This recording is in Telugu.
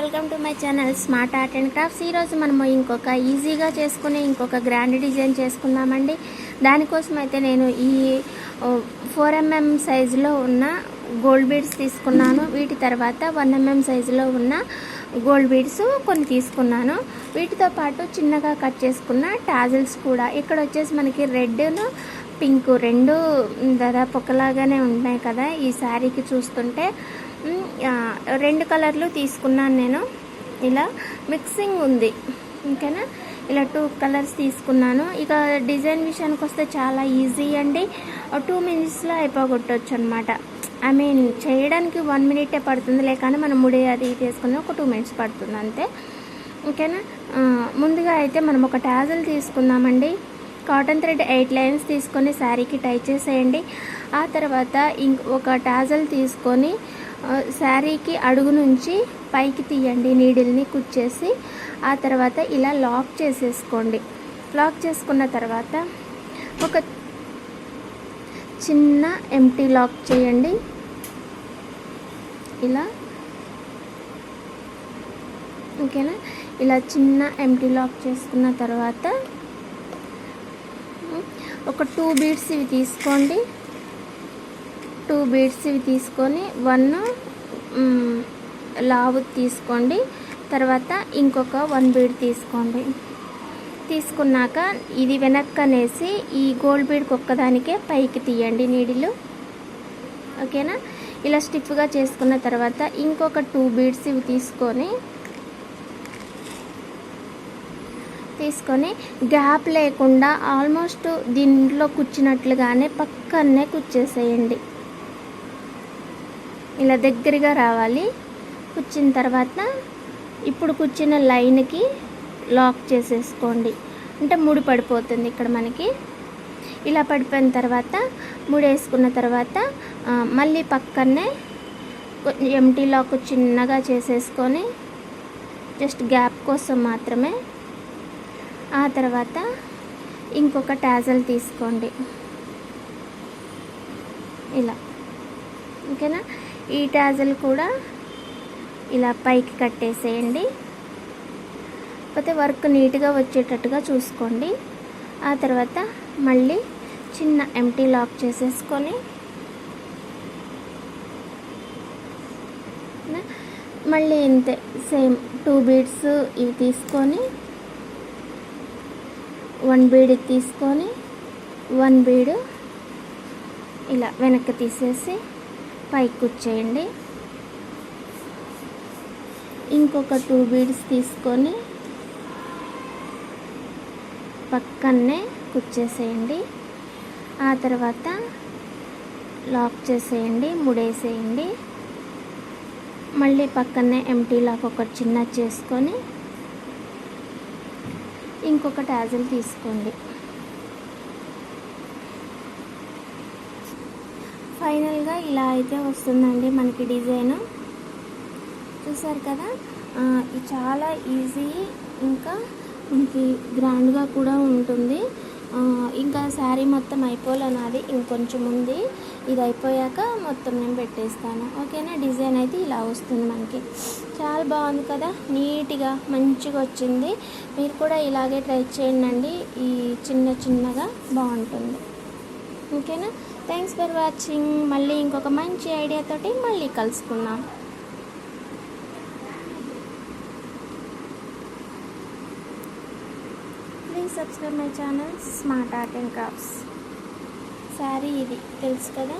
Welcome to my channel smart art and crafts. ఈరోజు మనము ఇంకొక ఈజీగా చేసుకునే ఇంకొక గ్రాండ్ డిజైన్ చేసుకుందామండి. దానికోసం అయితే నేను ఈ 4mm సైజులో ఉన్న గోల్డ్ బీడ్స్ తీసుకున్నాను. వీటి తర్వాత 1mm సైజులో ఉన్న గోల్డ్ బీడ్స్ కొన్ని తీసుకున్నాను. వీటితో పాటు చిన్నగా కట్ చేసుకున్న టాజిల్స్ కూడా. ఇక్కడ వచ్చేసి మనకి రెడ్ను పింక్ రెండు దాదాపు ఒకలాగానే ఉన్నాయి కదా ఈ శారీకి చూస్తుంటే. రెండు కలర్లు తీసుకున్నాను నేను. ఇలా మిక్సింగ్ ఉంది, ఓకేనా. ఇలా 2 కలర్స్ తీసుకున్నాను. ఇక డిజైన్ విషయానికి వస్తే చాలా ఈజీ అండి. 2 మినిట్స్లో అయిపోగొట్టవచ్చు అనమాట. ఐ మీన్ చేయడానికి 1 మినిటే పడుతుంది, లేకని మనం ముడి అది తీసుకుని ఒక 2 మినిట్స్ పడుతుంది అంతే, ఓకేనా. ముందుగా అయితే మనం ఒక టాజల్ తీసుకుందామండి. కాటన్ థ్రెడ్ 8 లైన్స్ తీసుకొని శారీకి టై చేసేయండి. ఆ తర్వాత ఒక టాజల్ తీసుకొని శారీకి అడుగు నుంచి పైకి తీయండి, నీడిల్ని కుచ్చేసి. ఆ తర్వాత ఇలా లాక్ చేసేసుకోండి. లాక్ చేసుకున్న తర్వాత ఒక చిన్న ఎంటీ లాక్ చేయండి ఇలా, ఓకేనా. ఇలా చిన్న ఎంటీ లాక్ చేసుకున్న తర్వాత ఒక 2 బీడ్స్ ఇవి తీసుకోండి. 2 బీడ్స్ ఇవి తీసుకొని 1 లావు తీసుకోండి. తర్వాత ఇంకొక 1 బీడ్ తీసుకోండి. తీసుకున్నాక ఇది వెనక్కనేసి ఈ గోల్డ్ బీడ్కి ఒక్కదానికే పైకి తీయండి నీడిలు, ఓకేనా. ఇలా స్టిఫ్గా చేసుకున్న తర్వాత ఇంకొక 2 బీడ్స్ ఇవి తీసుకొని గ్యాప్ లేకుండా ఆల్మోస్ట్ దీంట్లో కుచ్చినట్లుగానే పక్కనే కుచ్చేసేయండి. ఇలా దగ్గరగా రావాలి. కుచ్చిన తర్వాత ఇప్పుడు కుచ్చిన లైన్కి లాక్ చేసేసుకోండి, అంటే ముడి పడిపోతుంది ఇక్కడ మనకి. ఇలా పడిపోయిన తర్వాత ముడేసుకున్న తర్వాత మళ్ళీ పక్కనే ఎంటీ లాక్ చిన్నగా చేసేసుకొని జస్ట్ గ్యాప్ కోసం మాత్రమే. ఆ తర్వాత ఇంకొక టాజల్ తీసుకోండి ఇలా, ఓకేనా. ఈ టాజల్ కూడా ఇలా పైకి కట్టేసేయండి. కాకపోతే వర్క్ నీట్గా వచ్చేటట్టుగా చూసుకోండి. ఆ తర్వాత మళ్ళీ చిన్న ఎంటీ లాక్ చేసేసుకొని మళ్ళీ ఇంతే సేమ్ 2 బీడ్స్ ఇవి తీసుకొని 1 బీడ్ తీసుకొని 1 బీడ్ ఇలా వెనక్కి తీసేసి పైకి కుచ్చేయండి. ఇంకొక 2 బీడ్స్ తీసుకొని పక్కనే కుచ్చేసేయండి. ఆ తర్వాత లాక్ చేసేయండి, ముడేసేయండి. మళ్ళీ పక్కనే ఎంటీ లాక్ ఒక చిన్న చేసుకొని ఇంకొక టాజల్ తీసుకోండి. ఫైనల్గా ఇలా అయితే వస్తుందండి మనకి డిజైన్. చూసారు కదా, ఇది చాలా ఈజీ, ఇంకా మనకి గ్రాండ్గా కూడా ఉంటుంది. ఇంకా శారీ మొత్తం అయిపోలేనాది, ఇంకొంచెం ఉంది. ఇది అయిపోయాక మొత్తం నేను పెట్టేస్తాను, ఓకేనా. డిజైన్ అయితే ఇలా వస్తుంది మనకి. చాలా బాగుంది కదా, నీట్గా మంచిగా వచ్చింది. మీరు కూడా ఇలాగే ట్రై చేయండి. ఈ చిన్నగా బాగుంటుంది, ఓకేనా. Thanks for watching. మళ్ళీ ఇంకొక మంచి ఐడియాతోటి మళ్ళీ కలుసుకుందాం. Please subscribe my channel smart art and crafts. Sari ఇది తెలుసు కదా.